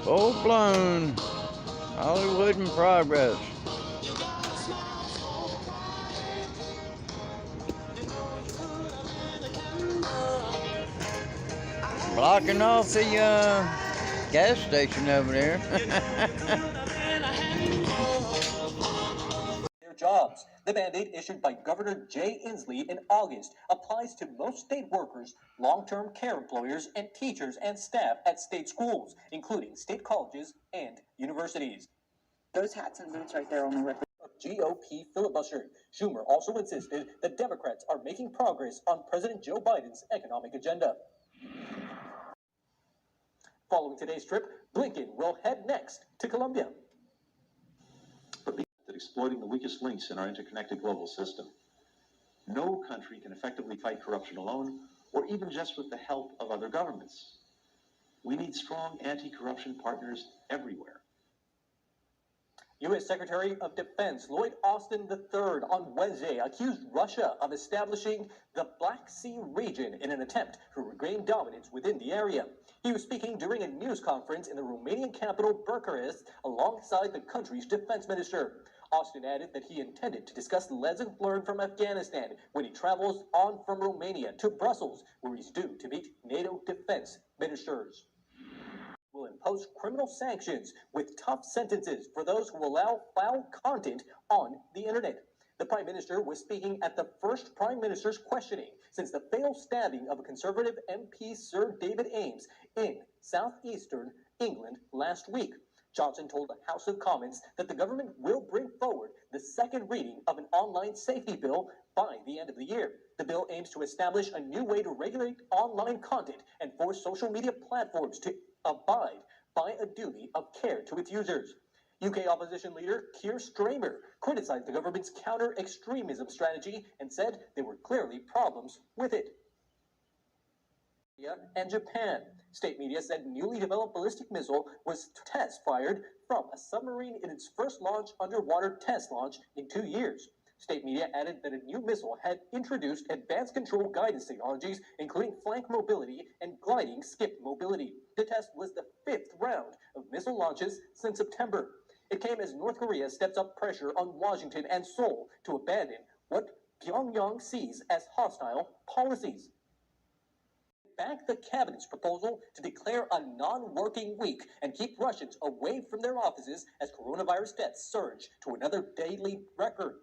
Full-blown Hollywood in progress. Blocking off the gas station over there. Their jobs. The mandate issued by Governor Jay Inslee in August applies to most state workers, long-term care employers, and teachers and staff at state schools, including state colleges and universities. Those hats and boots right there only represent GOP filibuster. Schumer also insisted that Democrats are making progress on President Joe Biden's economic agenda. Following today's trip, Blinken will head next to Colombia. Exploiting the weakest links in our interconnected global system. No country can effectively fight corruption alone, or even just with the help of other governments. We need strong anti-corruption partners everywhere. U.S. Secretary of Defense Lloyd Austin III on Wednesday accused Russia of establishing the Black Sea region in an attempt to regain dominance within the area. He was speaking during a news conference in the Romanian capital Bucharest alongside the country's defense minister. Austin added that he intended to discuss lessons learned from Afghanistan when he travels on from Romania to Brussels, where he's due to meet NATO defense ministers. Will impose criminal sanctions with tough sentences for those who allow foul content on the internet. The Prime Minister was speaking at the first Prime Minister's questioning since the failed stabbing of a Conservative MP Sir David Ames in southeastern England last week. Johnson told the House of Commons that the government will bring forward the second reading of an online safety bill by the end of the year. The bill aims to establish a new way to regulate online content and force social media platforms to abide by a duty of care to its users. UK opposition leader Keir Starmer criticized the government's counter-extremism strategy and said there were clearly problems with it. And Japan. State media said newly developed ballistic missile was test-fired from a submarine in its first underwater test launch in 2 years. State media added that a new missile had introduced advanced control guidance technologies, including flank mobility and gliding skip mobility. The test was the 5th round of missile launches since September. It came as North Korea steps up pressure on Washington and Seoul to abandon what Pyongyang sees as hostile policies. Back the cabinet's proposal to declare a non-working week and keep Russians away from their offices as coronavirus deaths surge to another daily record.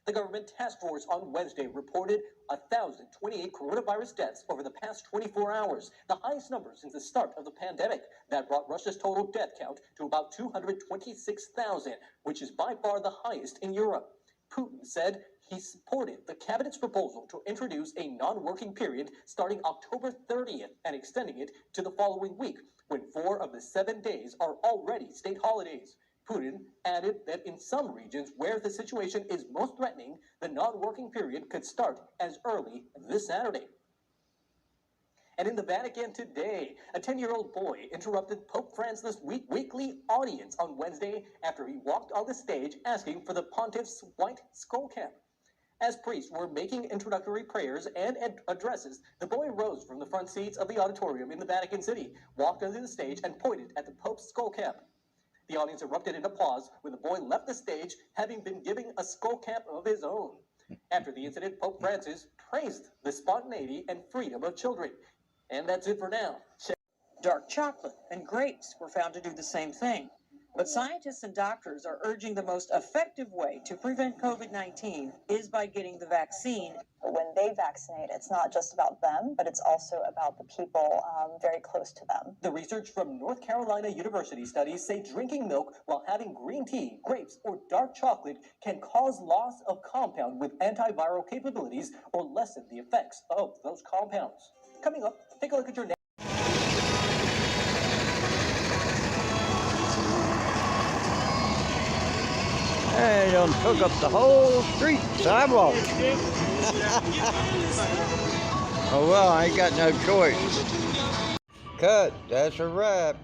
The government task force on Wednesday reported 1,028 coronavirus deaths over the past 24 hours, the highest number since the start of the pandemic. That brought Russia's total death count to about 226,000, which is by far the highest in Europe. Putin said he supported the cabinet's proposal to introduce a non-working period starting October 30th and extending it to the following week, when 4 of the 7 days are already state holidays. Putin added that in some regions where the situation is most threatening, the non-working period could start as early this Saturday. And in the Vatican today, a 10-year-old boy interrupted Pope Francis' weekly audience on Wednesday after he walked on the stage asking for the pontiff's white skull cap. As priests were making introductory prayers and addresses, the boy rose from the front seats of the auditorium in the Vatican City, walked onto the stage, and pointed at the Pope's skull cap. The audience erupted in applause when the boy left the stage, having been given a skull cap of his own. After the incident, Pope Francis praised the spontaneity and freedom of children. And that's it for now. dark chocolate and grapes were found to do the same thing. But scientists and doctors are urging the most effective way to prevent COVID-19 is by getting the vaccine. When they vaccinate, it's not just about them, but it's also about the people very close to them. The research from North Carolina University studies say drinking milk while having green tea, grapes, or dark chocolate can cause loss of compound with antiviral capabilities or lessen the effects of those compounds. Coming up, take a look at your They done took up the whole street sidewalk. Oh well, I ain't got no choice. Cut. That's a wrap.